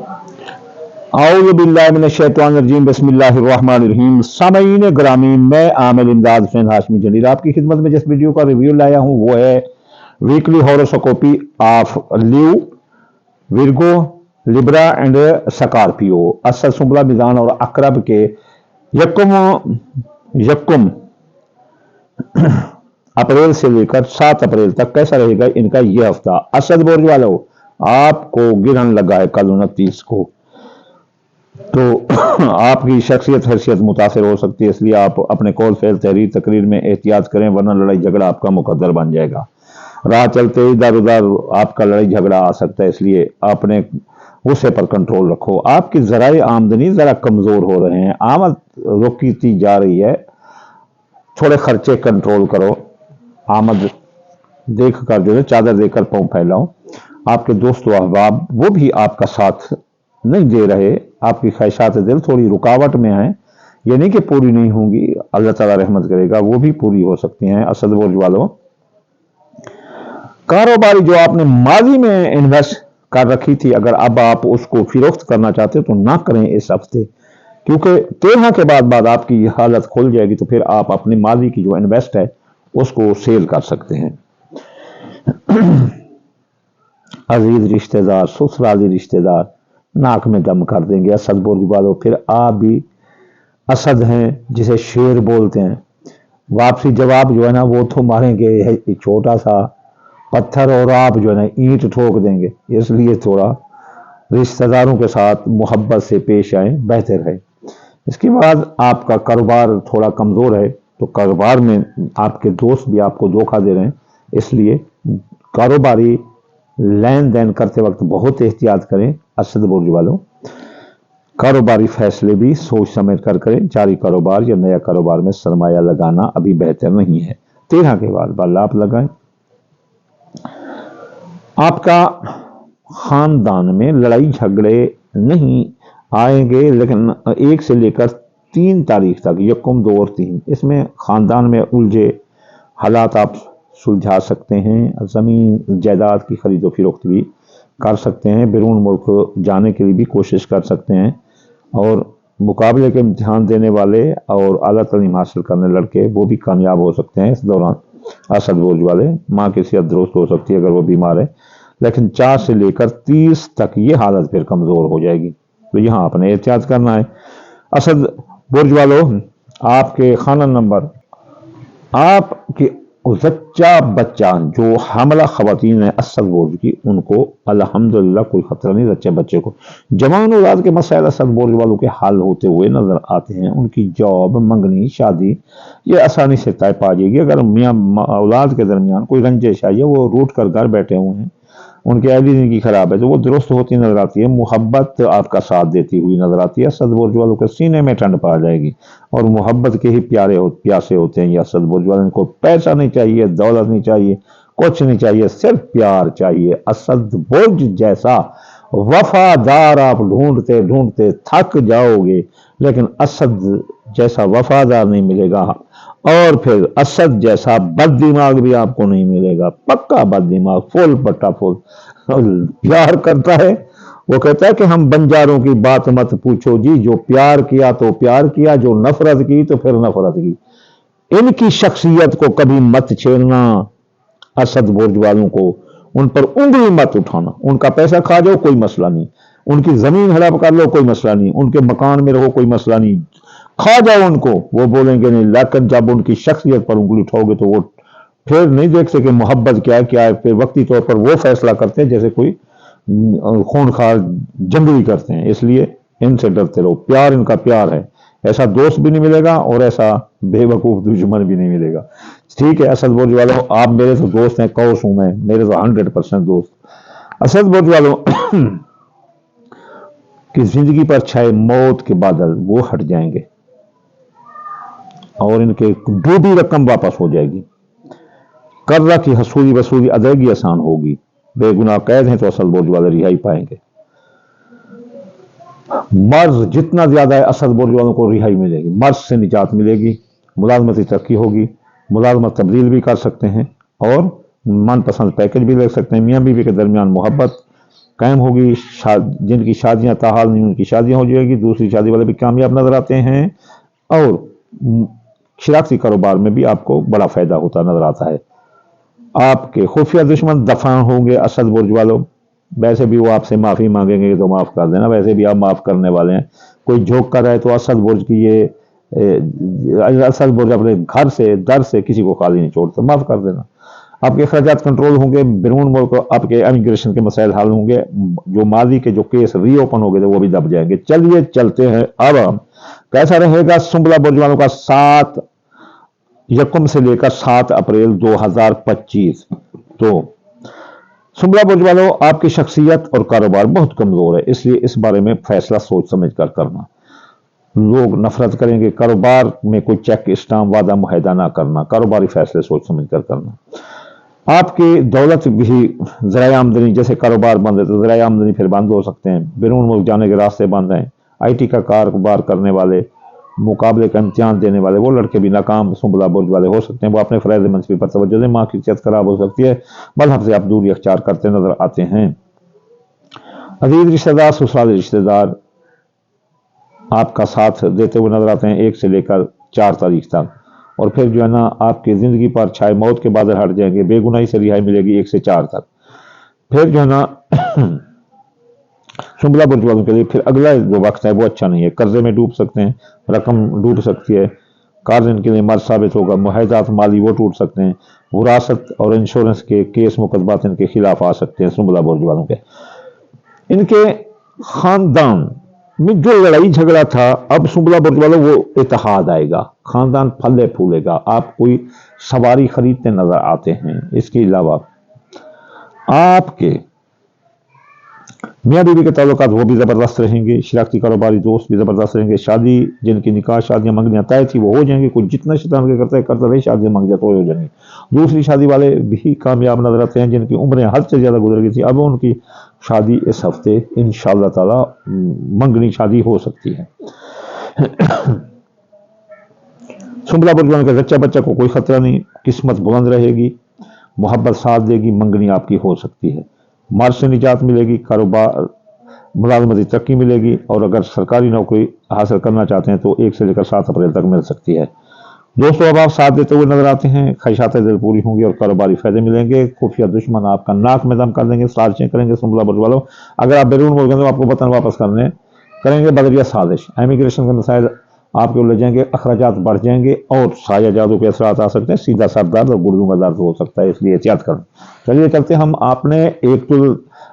औज़ु बिल्लाहि मिनश्शैतानिर्रजीम बिस्मिल्लाहिर्रहमानिर्रहीम। सामईन ग्रामी, मैं आमिर इमदाद हुसैन हाशमी जलील आपकी खिदमत में जिस वीडियो का रिव्यू लाया हूँ वो है weekly horoscope of Leo, Virgo, Libra and Scorpio, असद, सुंबला, मिजान और अकरब के यक्कुम यक्कुम अप्रैल से लेकर 7 अप्रैल तक कैसा रहेगा इनका यह हफ्ता। असद बोर्ज वालों, आपको गिरहन लगा है कल 29 को, तो आपकी शख्सियत हैसियत मुतासर हो सकती है, इसलिए आप अपने कौल फेल तहरीर तकरीर में एहतियात करें, वरना लड़ाई झगड़ा आपका मुकद्दर बन जाएगा। राह चलते इधर उधर आपका लड़ाई झगड़ा आ सकता है, इसलिए अपने गुस्से पर कंट्रोल रखो। आपकी ज़राए आमदनी ज़रा कमज़ोर हो रहे हैं, आमद रुकती जा रही है, थोड़े खर्चे कंट्रोल करो। आमद देख कर जो है चादर देकर पाँव फैलाओ। आपके दोस्त व अहबाब वो भी आपका साथ नहीं दे रहे, आपकी ख्वाहिशात दिल थोड़ी रुकावट में है, ये नहीं कि पूरी नहीं होंगी, अल्लाह ताला रहमत करेगा, वो भी पूरी हो सकती हैं। असद बोर्ज वालों, कारोबारी जो आपने माजी में इन्वेस्ट कर रखी थी, अगर अब आप उसको फिरोख्त करना चाहते हो तो ना करें इस हफ्ते, क्योंकि 13 के बाद आपकी हालत खुल जाएगी, तो फिर आप अपनी माजी की जो इन्वेस्ट है उसको सेल कर सकते हैं। अजीज रिश्तेदार, ससुराली रिश्तेदार नाक में दम कर देंगे। असद बोर्ज वालों, फिर आप भी असद हैं जिसे शेर बोलते हैं, वापसी जवाब जो है ना वो तो मारेंगे एक छोटा सा पत्थर, और आप जो है ना ईंट ठोक देंगे, इसलिए थोड़ा रिश्तेदारों के साथ मोहब्बत से पेश आए, बेहतर है। इसके बाद आपका कारोबार थोड़ा कमज़ोर है, तो कारोबार में आपके दोस्त भी आपको धोखा दे रहे हैं, इसलिए कारोबारी लेन देन करते वक्त बहुत एहतियात करें। असद बुर्ज वालों, कारोबारी फैसले भी सोच समझ कर करें, जारी कारोबार या नया कारोबार में सरमाया लगाना अभी बेहतर नहीं है। 13 के बाद लाभ लगाएं। आपका खानदान में लड़ाई झगड़े नहीं आएंगे, लेकिन 1 से लेकर 3 तारीख तक, यक्कुम, 2 और 3, इसमें खानदान में उलझे हालात आप सुलझा सकते हैं। ज़मीन जायदाद की खरीदो फरोख्त भी कर सकते हैं, बैरून मुल्क जाने के लिए भी कोशिश कर सकते हैं, और मुकाबले के इम्तिहान देने वाले और आला तालीम हासिल करने लड़के वो भी कामयाब हो सकते हैं इस दौरान। असद बोर्ज वाले, माँ की सेहत दुरुस्त हो सकती है अगर वो बीमार है, लेकिन 4 से लेकर 30 तक ये हालत फिर कमज़ोर हो जाएगी, तो यहाँ आपने एहतियात करना है। असद बुर्ज वालों, आपके खाना नंबर, आपके जच्चा बच्चा जो हमला खवातीन है असद बोर्ज की, उनको अल्हम्दुलिल्लाह कोई खतरा नहीं। जच्चे बच्चे को जवान औलाद के मसाइल असद बोर्ज वालों के हल होते हुए नजर आते हैं। उनकी जॉब, मंगनी, शादी ये आसानी से तय पा जाएगी। अगर मियाँ औलाद के दरमियान कोई रंजिश है या वो रूट कर घर बैठे हुए हैं, उनकी अहली जिंदगी खराब है, तो वो दुरुस्त होती नजर आती है। मोहब्बत आपका साथ देती हुई नजर आती है। असद बुर्ज वालों के सीने में ठंड पा जाएगी, और मोहब्बत के ही प्यासे होते हैं ये असद बुर्ज वाले। इनको पैसा नहीं चाहिए, दौलत नहीं चाहिए, कुछ नहीं चाहिए, सिर्फ प्यार चाहिए। असद बुर्ज जैसा वफादार आप ढूंढते ढूंढते थक जाओगे, लेकिन असद जैसा वफादार नहीं मिलेगा, और फिर असद जैसा बददिमाग भी आपको नहीं मिलेगा। पक्का बददिमाग, फुल पट्टा फुल प्यार करता है। वो कहता है कि हम बंजारों की बात मत पूछो जी, जो प्यार किया तो प्यार किया, जो नफरत की तो फिर नफरत की। इनकी शख्सियत को कभी मत छेड़ना। असद बुर्ज वालों को उन पर उंगली मत उठाना। उनका पैसा खा जाओ कोई मसला नहीं, उनकी जमीन हड़प कर लो कोई मसला नहीं, उनके मकान में रहो कोई मसला नहीं, खा जाओ उनको, वो बोलेंगे नहीं। लेकिन जब उनकी शख्सियत पर उंगली उठाओगे तो वो फिर नहीं देख सके मोहब्बत क्या है, फिर वक्ती तौर पर वो फैसला करते हैं जैसे कोई खूनखार जंगली करते हैं। इसलिए इनसे डरते रहो। प्यार इनका प्यार है, ऐसा दोस्त भी नहीं मिलेगा और ऐसा बेवकूफ दुश्मन भी नहीं मिलेगा। ठीक है असद बुर्ज वालों, आप मेरे तो दोस्त हैं, कौस हूं मैं, मेरे तो 100% दोस्त। असद बुर्ज वालों की जिंदगी पर छाए मौत के बादल वो हट जाएंगे, और इनके डूबी रकम वापस हो जाएगी। कर्जा की हसूली वसूली अदायगी आसान होगी। बेगुनाह कैद हैं तो असद बुर्ज वाले रिहाई पाएंगे। मर्ज जितना ज्यादा है असद बुर्ज वालों को रिहाई मिलेगी, मर्ज से निजात मिलेगी, मुलाजमती तरक्की होगी, मुलाजमत तब्दील भी कर सकते हैं, और मनपसंद पैकेज भी ले सकते हैं। मियाँ बीवी के दरमियान मोहब्बत कायम होगी, जिनकी शादियां ताहाल नहीं उनकी शादियां हो जाएगी, दूसरी शादी वाले भी कामयाब नजर आते हैं, और शरारती कारोबार में भी आपको बड़ा फायदा होता नजर आता है। आपके खुफिया दुश्मन दफा होंगे असद बुर्ज वालों, वैसे भी वो आपसे माफी मांगेंगे तो माफ कर देना, वैसे भी आप माफ करने वाले हैं। कोई झोंक कर है तो असद बुर्ज की असद बुर्ज अपने घर से दर से किसी को खाली नहीं छोड़ता, माफ कर देना। आपके अखराजात कंट्रोल होंगे, बैरून मुल्क आपके इमिग्रेशन के मसाइल हल होंगे, जो माजी के जो केस रीओपन हो गए थे वो भी दब जाएंगे। चलिए चलते हैं अब हम कैसा रहेगा सुंबला बुर्ज वालों का 7 यकम से लेकर 7 अप्रैल 2025। तो सुंबला बुर्ज वालों, आपकी शख्सियत और कारोबार बहुत कमजोर है, इसलिए इस बारे में फैसला सोच समझ कर करना। लोग नफरत करेंगे, कारोबार में कोई चेक स्टाम्प वादा मुहिदा ना करना, कारोबारी फैसले सोच समझ कर करना। आपकी दौलत भी ज़राए आमदनी, जैसे कारोबार बंद है तो ज़राए आमदनी फिर बंद हो सकते हैं, बैरून मुल्क जाने के रास्ते बंद हैं। IT का कारोबार करने वाले, मुकाबले का इम्तिहान देने वाले वो लड़के भी नाकाम सुंबला बुर्ज वाले हो सकते हैं। वो अपने फ़राइज़ मंसूबी पर तवज्जो दें, माँ की सेहत खराब हो सकती है, मजहब से आप दूरी अख्तियार करते नजर आते हैं। अजीज रिश्तेदार, ससुराल रिश्तेदार आपका साथ देते हुए नजर आते हैं 1 से लेकर 4 तारीख तक, और फिर जो है ना आपकी ज़िंदगी पर छाए मौत के बादल हट जाएंगे, बेगुनाही से रिहाई मिलेगी 1 से 4 तक। फिर जो है ना सुंबला बुर्ज वालों के लिए फिर अगला जो वक्त है वो अच्छा नहीं है, कर्जे में डूब सकते हैं, रकम डूब सकती है, कार्ज इनके लिए मर्ज साबित होगा, मुआहदात माली वो टूट सकते हैं, विरासत और इंश्योरेंस के केस मुकदमात इनके खिलाफ आ सकते हैं सुंबला बुर्ज वालों के। इनके खानदान में जो लड़ाई झगड़ा था, अब सुंबला बुर्ज वालों वो इत्तेहाद आएगा, खानदान फले फूलेगा, आप कोई सवारी खरीदते नजर आते हैं। इसके अलावा आपके मियाँ बीवी के ताल्लुकात वो भी ज़बरदस्त रहेंगे, शरारती कारोबारी दोस्त भी ज़बरदस्त रहेंगे, शादी जिनकी निकाह शादियाँ मंगनियाँ तय थी वो हो जाएंगी, कोई जितना शैतान के करता रहे शादियाँ मंग जाए तो हो जाएंगी। दूसरी शादी वाले भी कामयाब नजर आते हैं, जिनकी उम्रें हद से ज़्यादा गुजर गई थी, अब उनकी शादी इस हफ्ते इंशाअल्लाह ताला मंगनी शादी हो सकती है। सुंबला बुर्ज वालों के जच्चा बच्चा को कोई खतरा नहीं, किस्मत बुलंद रहेगी, मोहब्बत साथ देगी, मंगनी आपकी हो सकती है, मार से निजात मिलेगी, कारोबार मुलाजमती तरक्की मिलेगी, और अगर सरकारी नौकरी हासिल करना चाहते हैं तो 1 से लेकर 7 अप्रैल तक मिल सकती है। दोस्तों, अब आप साथ देते हुए नजर आते हैं, ख्वाहिशातें दिल पूरी होंगी और कारोबारी फायदे मिलेंगे। खुफिया दुश्मन आपका नाक में दम कर देंगे, साजिशें करेंगे सुंबला बुर्ज वालों। अगर आप बैरून मुल्क हैं तो आपको वतन वापस करेंगे बदरिया साजिश, इमिग्रेशन के मसाइल आपके उलझ जाएंगे, अखराजात बढ़ जाएंगे, और साया जादू के असरात आ सकते हैं, सीधा सर दर्द और गुर्दों का दर्द हो सकता है, इसलिए एहतियात करें। चलिए चलते हम आपने एक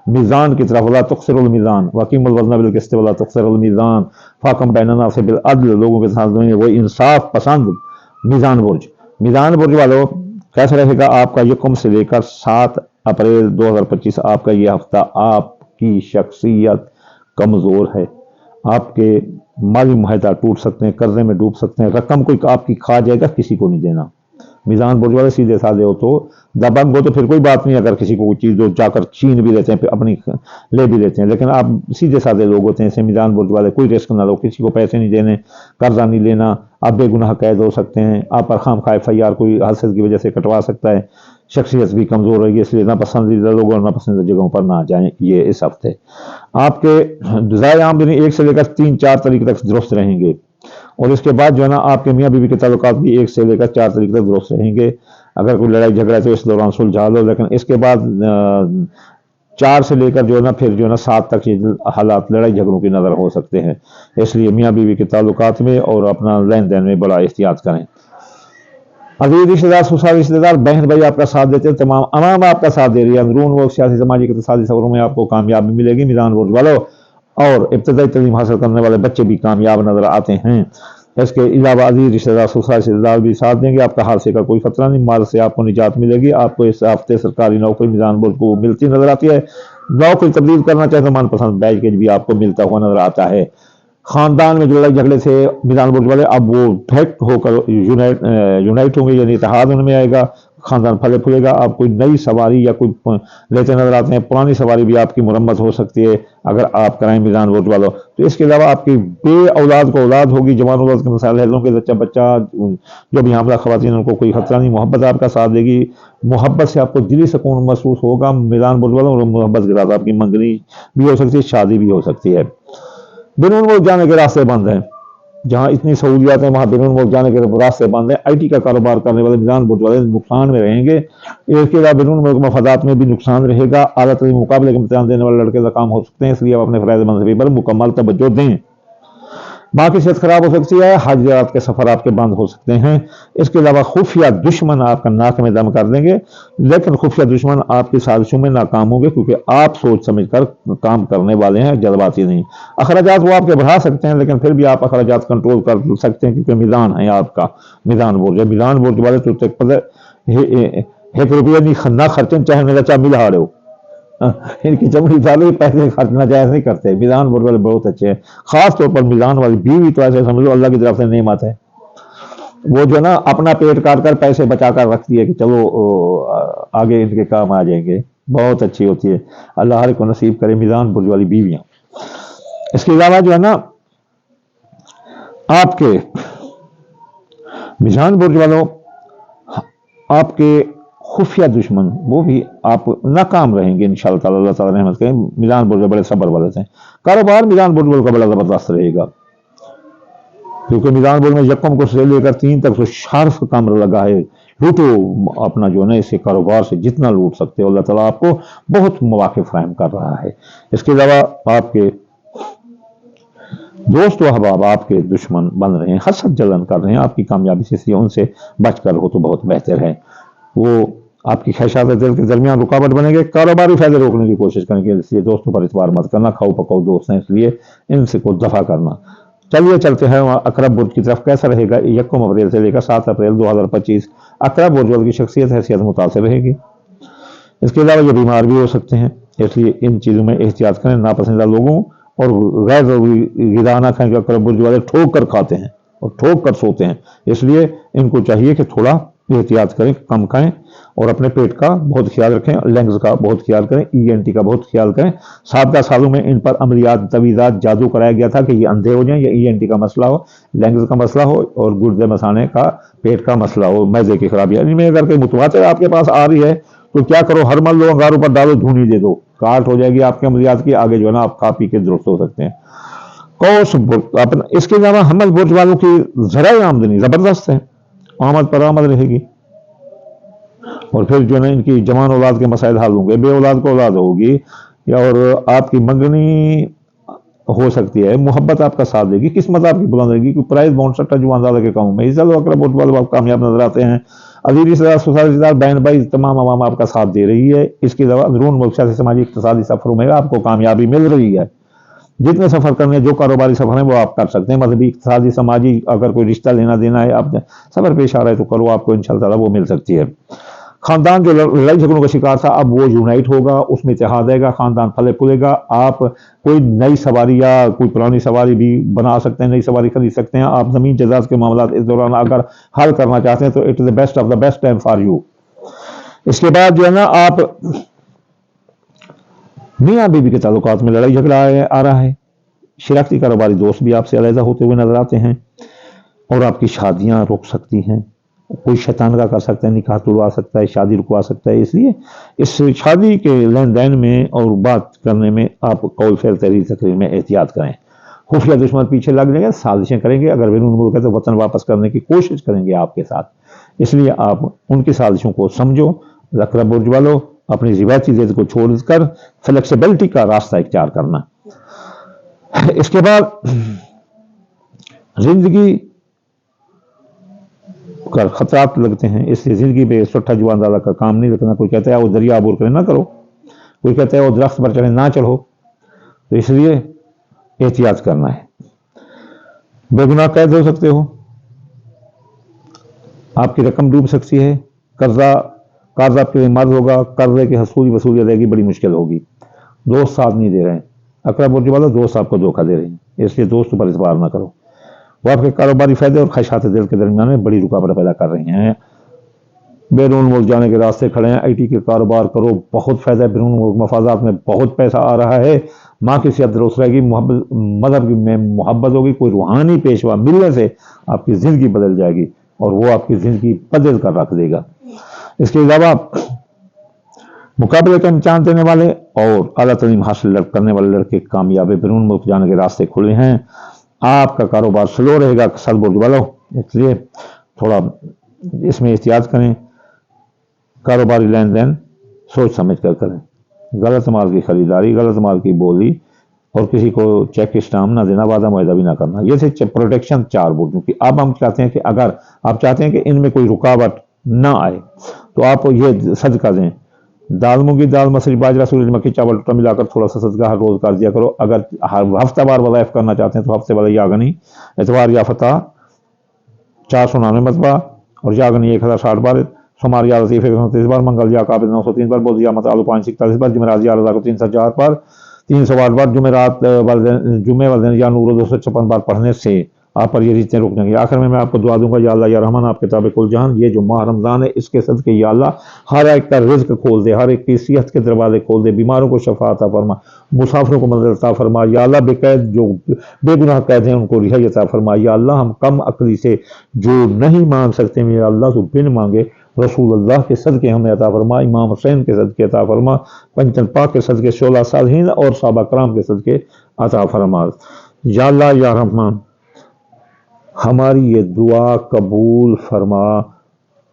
मीज़ान की तरफ, वला तुक्सिरुल मीज़ान वकीमुल वज़न बिल क़िस्त वला तुक्सिरुल मीज़ान फ़ाक़म बैनना से बिल अदल, लोगों के साथ वो इंसाफ पसंद मीज़ान बुर्ज वालों कैसा रहेगा आपका यकम से लेकर 7 अप्रैल 2025। आपका ये हफ्ता, आपकी शख्सियत कमज़ोर है, आपके माली मुआहदा टूट सकते हैं, कर्जे में डूब सकते हैं, रकम कोई आपकी खा जाएगा, किसी को नहीं देना। मीज़ान बुर्ज वाले सीधे साधे हो तो दबंग हो तो फिर कोई बात नहीं, अगर किसी को कोई चीज़ दो जाकर छीन भी लेते हैं, फिर अपनी ले भी लेते हैं, लेकिन आप सीधे साधे लोग होते हैं। ऐसे मीज़ान बुर्ज वाले कोई रिस्क ना लो, किसी को पैसे नहीं देने, कर्जा नहीं लेना, आप बेगुनाह कैद हो सकते हैं, आप पर खाम खा FIR कोई हादसे की वजह से कटवा सकता है, शख्सियत भी कमज़ोर रहेगी, इसलिए नापसंदीदा लोगों और नापसंदीदा जगहों पर ना जाएं। ये इस हफ्ते आपके ज़ाय आमदनी 1 से लेकर 3-4 तारीख तक दुरुस्त रहेंगे, और इसके बाद जो है ना आपके मियाँ बीवी के ताल्लुकात भी 1 से लेकर 4 तारीख तक दुरुस्त रहेंगे। अगर कोई लड़ाई झगड़ा है तो इस दौरान सुलझा लो, लेकिन इसके बाद 4 से लेकर जो है ना फिर जो है ना 7 तक ये हालात लड़ाई झगड़ों की नज़र हो सकते हैं, इसलिए मियाँ बीवी के ताल्लुकात में और अपना लेन देन में बड़ा एहतियात करें। अजीज रिश्तेदार, ससुराल रिश्तेदार, बहन भाई आपका साथ देते हैं, तमाम अवाम आपका साथ दे रही है, अंदरून वो सियासी समाजी इक़्तिसादी सफरों में आपको कामयाबी मिलेगी मीज़ान बुर्ज वालों, और इब्तदाई तालीम हासिल करने वाले बच्चे भी कामयाब नजर आते हैं। इसके अलावा अजीज रिश्तेदार, ससुराल रिश्तेदार भी साथ देंगे, आपका हादसे का कोई खतरा नहीं, माल से आपको निजात मिलेगी। आपको इस हफ्ते सरकारी नौकरी मीज़ान बुर्ज को मिलती नजर आती है, नौकरी तब्दील करना चाहे तो मनपसंद पैकेज भी आपको मिलता हुआ नजर आता है। खानदान में जो लड़ाई झगड़े से मीज़ान बुर्ज वाले अब वो फैक्ट होकर यूनाइट होंगे, यानी इत्तेहाद उनमें आएगा, खानदान फले फूलेगा। आप कोई नई सवारी या कोई लेते नजर आते हैं, पुरानी सवारी भी आपकी मुरम्मत हो सकती है अगर आप कराएं मीज़ान बुर्ज वालों। तो इसके अलावा आपकी बे औलाद को औलाद होगी, जवान औलाद के मसाइल है, के बच्चा बच्चा जो भी हामला खवातीन उनको कोई खतरा नहीं, मोहब्बत आपका साथ देगी, मोहब्बत से आपको दिली सुकून महसूस होगा मीज़ान बुर्ज वालों। और मोहब्बत के साथ आपकी मंगनी भी हो सकती है, शादी भी हो सकती है। बिनून मुल्क जाने के रास्ते बंद हैं, जहाँ इतनी सहूलियात है वहाँ बिनून मुल्क जाने के रास्ते बंद है। IT का कारोबार करने वाले मीज़ान बुर्ज वाले नुकसान में रहेंगे। इसके अलावा बिनून मुल्क मफादात में भी नुकसान रहेगा। आला तरीन मुकाबले के इम्तिहान देने वाले लड़के का काम हो सकते हैं, इसलिए आप अपने फ़राइज़ मनसबी पर मुकम्मल तवज्जो दें। बाकी सेहत खराब हो सकती है, हज के सफर आपके बंद हो सकते हैं। इसके अलावा खुफिया दुश्मन आपका नाक में दम कर देंगे, लेकिन खुफिया दुश्मन आपकी साजिशों में नाकाम होंगे, क्योंकि आप सोच समझ कर काम करने वाले हैं, जज्बाती नहीं। अखराजात वो आपके बढ़ा सकते हैं, लेकिन फिर भी आप अखराजात कंट्रोल कर सकते हैं, क्योंकि मीज़ान है आपका, मीज़ान बोर्ड है। मीज़ान बोर्ड वाले तो एक रुपया नहीं ना खर्चन, चाहे मेरा चाहे मिल हारे हो, इनकी चमड़ी सारे पैसे खर्चना जायज़ नहीं करते। मीज़ान बोर्ड वाले बहुत अच्छे हैं, खास तौर पर मीज़ान वाली बीवी तो ऐसे समझ लो अल्लाह की तरफ से नेमत है। वो जो ना अपना पेट काट कर पैसे बचा कर रखती है कि चलो आगे इनके काम आ जाएंगे, बहुत अच्छी होती है। अल्लाह हर को नसीब करे मीज़ान बोर्ड वाली बीवियाँ। इसके अलावा जो है ना आपके मीज़ान बोर्ड वालों, आपके खुफिया दुश्मन वो भी आप नाकाम रहेंगे इंशाअल्लाह ताला, अल्लाह ताला रहमत करें। मीज़ान बोर्ड बड़े सब्र वाले हैं, कारोबार मीज़ान बोर्ड का बड़ा ज़बरदस्त रहेगा, क्योंकि मीज़ान बोर्ड में यकम को से लेकर 3 तक तो शार्फ काम लगा है। लूटो अपना जो है ना इसे कारोबार से जितना लूट सकते हो, अल्लाह ताला आपको बहुत मौके फराहम कर रहा है। इसके अलावा आपके दोस्त व अहबाब आपके दुश्मन बन रहे हैं, हसद जलन कर रहे हैं आपकी कामयाबी से, इसलिए उनसे बचकर हो तो बहुत बेहतर है। वो आपकी ख्वाहिशात दिल के दरमियान रुकावट बनेंगे, कारोबारी फायदे रोकने की कोशिश करेंगे, इसलिए दोस्तों पर इतबार मत करना, खाओ पकाओ दोस्त हैं, इसलिए इनसे को दफा करना। चलिए चलते हैं अकरब बुर्ज की तरफ। कैसा रहेगा 1 अप्रैल से लेकर 7 अप्रैल 2025 अकरब बुर्ज की शख्सियत हैसियत मुतासिर रहेगी। इसके अलावा ये बीमार भी हो सकते हैं, इसलिए इन चीज़ों में एहतियात करें। नापसंदीदा लोगों और गैर ज़रूरी ग़िज़ा ना खाएं, अकरब बुर्ज वाले ठोक कर खाते हैं और ठोक कर सोते हैं, इसलिए इनको चाहिए कि थोड़ा एहतियात करें, कम खाएं और अपने पेट का बहुत ख्याल रखें, लैंग्स का बहुत ख्याल करें, ENT का बहुत ख्याल करें। 7 सालों में इन पर अमलियात तवीज़ात जादू कराया गया था कि ये अंधे हो जाएं, या ENT का मसला हो, लैंग्स का मसला हो और गुर्दे मसाने का पेट का मसला हो, मैदे की खराबी। इनमें अगर कोई मुतवातिर आपके पास आ रही है तो क्या करो, हर मल लो, अंगारों पर डालो, धूनी दे दो, काट हो जाएगी आपके अमलियात की, आगे जो है ना आप खा पी के दुरुस्त हो सकते हैं। कौस अपना इसके अलावा हमल बुर्ज वालों की ज़राए आमदनी ज़बरदस्त है, आमद पर आमद रहेगी, और फिर जो है इनकी जवान औलाद के मसाइल हल होंगे, बे औलाद को औलाद होगी, या और आपकी मंगनी हो सकती है, मोहब्बत आपका साथ देगी, किस्मत आपकी बुलंद रहेगी, क्योंकि प्राइज बाउंड सट्टा जो अंदाजा के काम में इज्जत अकरब बुर्ज वाले आप कामयाब नजर आते हैं। अजीज रिश्तेदार बहन भाई तमाम आवाम आपका साथ दे रही है। इसके अलावा अंदरून मुल्क सियासी समाजी इक़्तिसादी सफरों में आपको कामयाबी मिल रही है। जितने सफ़र करने जो कारोबारी सफ़र हैं वो आप कर सकते हैं, मजहबी इक़्तिसादी समाजी अगर कोई रिश्ता लेना देना है, आप सफ़र पेश आ रहा है तो करो, आपको इंशाअल्लाह ताला वो मिल सकती है। खानदान जो लड़ाई झगड़ों का शिकार था अब वो यूनाइट होगा, उसमें इत्तेहाद आएगा, खानदान फले फूलेगा। आप कोई नई सवारी या कोई पुरानी सवारी भी बना सकते हैं, नई सवारी खरीद सकते हैं। आप ज़मीन जजात के मामला इस दौरान अगर हल करना चाहते हैं तो it is the best of the best time for you. इसके बाद जो है ना आप मियाँ बीवी के ताल्लुकात में लड़ाई झगड़ा आ रहा है, शराकती कारोबारी दोस्त भी आपसे अलहदा होते हुए नजर आते हैं, और आपकी शादियाँ रुक सकती हैं, कोई शैतान का कर सकता है, निकाह तुड़वा सकता है, शादी रुकवा सकता है। इसलिए इस शादी के लेन देन में और बात करने में आप कौल फेर तहरीर तकरीर में एहतियात करें। खुफिया दुश्मन पीछे लग जाएंगे, साजिशें करेंगे, अगर बिनून मुल्क है तो वतन वापस करने की कोशिश करेंगे आपके साथ, इसलिए आप उनकी साजिशों को समझो। अकरब बुर्ज वालों, अपनी रिवायती ज़िद को छोड़कर फ्लेक्सिबिलिटी का रास्ता इख्तियार करना। इसके बाद जिंदगी का खतरात लगते हैं, इसलिए जिंदगी पे सट्ठा जुआन दादा का काम नहीं रखना। कोई कहता है वो दरिया अबूर करे ना करो, कोई कहता है वो दरख्त पर चढ़े ना चढ़ो, तो इसलिए एहतियात करना है। बेगुनाह कैद हो सकते हो, आपकी रकम डूब सकती है, कर्जा पे मर्ज होगा, कर्जे की हसूली वसूली रहेगी, बड़ी मुश्किल होगी। दोस्त साथ नहीं दे रहे हैं, अकरब बुर्ज वालों दोस्त आपको धोखा दे रहे हैं, इसलिए दोस्तों पर इतबार ना करो, वो आपके कारोबारी फायदे और ख्वाहिशात दिल के दरमियान में बड़ी रुकावट पैदा कर रहे हैं। بیرون ملک جانے کے راستے کھڑے ہیں، IT کے کاروبار کرو، بہت فائدہ ہے، بیرون ملک مفادات میں بہت پیسہ آ رہا ہے، ماں کی صحت درست رہے گی، مذہب میں محبت ہوگی، کوئی روحانی پیشوا ملنے سے آپ کی زندگی بدل جائے گی اور وہ آپ کی زندگی بدل کر رکھ دے گا۔ اس کے علاوہ مقابلے کا امتحان دینے والے اور اعلیٰ تعلیم حاصل کرنے والے لڑکے کامیاب بیرون ملک جانے کے راستے کھلے ہیں۔ آپ کا کاروبار سلو رہے گا کسل برج والوں، اس لیے تھوڑا اس میں احتیاط کریں، کاروباری لین دین سوچ سمجھ کر کریں، غلط مال کی خریداری، غلط مال کی بولی اور کسی کو چیک اسٹامپ نہ دینا، وعدہ معاہدہ بھی نہ کرنا۔ یہ تھے پروٹیکشن 4 برجوں کی۔ اب ہم چاہتے ہیں کہ اگر آپ چاہتے ہیں کہ ان میں کوئی رکاوٹ نہ آئے تو آپ یہ صدقہ دیں، دال مونگی دال مسری باجرہ سورج مکھی چاول ٹوٹا ملا کر تھوڑا سا صدقہ ہر روز کر دیا کرو۔ اگر ہفتہ وار وظائف کرنا چاہتے ہیں تو ہفتے والا یاگنی اتوار یا فتح 499 مرتبہ اور یاگنی 1060 بار، سومار یا لطیف 130 بار، منگل یا قابل 903 بار، بدھ یا متعال 541 بار، جمعرات یا رضا کو 304 بار، 308 بار، جمعے والدین یا نور 256 بار پڑھنے سے آپ پر یہ ریتیں رک جائیں گی۔ آخر میں آپ کو دعا دوں گا، یا اللہ یا رحمان، آپ کتاب کل جہان، یہ جو ماہ رمضان ہے اس کے صدقے یا اللہ ہر ایک کا رزق کھول دے، ہر ایک کی صحت کے دروازے کھول دے، بیماروں کو شفا عطا فرما، مسافروں کو مدد عطا فرما، یا اللہ بے قید جو بے گناہ قید ہیں ان کو رہائی عطا فرما، یا اللہ ہم کم عقلی سے جو نہیں مانگ سکتے یا اللہ تو بن مانگے رسول اللہ کے صدقے ہمیں عطا فرما، امام حسین کے صدقے عطا فرما، پنجتن پاک کے صدقے، شعلہ صالحین اور صحابہ کرام کے صدقے عطا فرما۔ یا اللہ یا رحمان ہماری یہ دعا قبول فرما،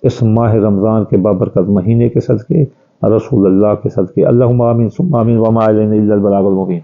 اس ماہ رمضان کے بابرکت مہینے کے صدقے، رسول اللہ کے صدقے، اللہم آمین ثم آمین وما علینا الا البلاغ المبین۔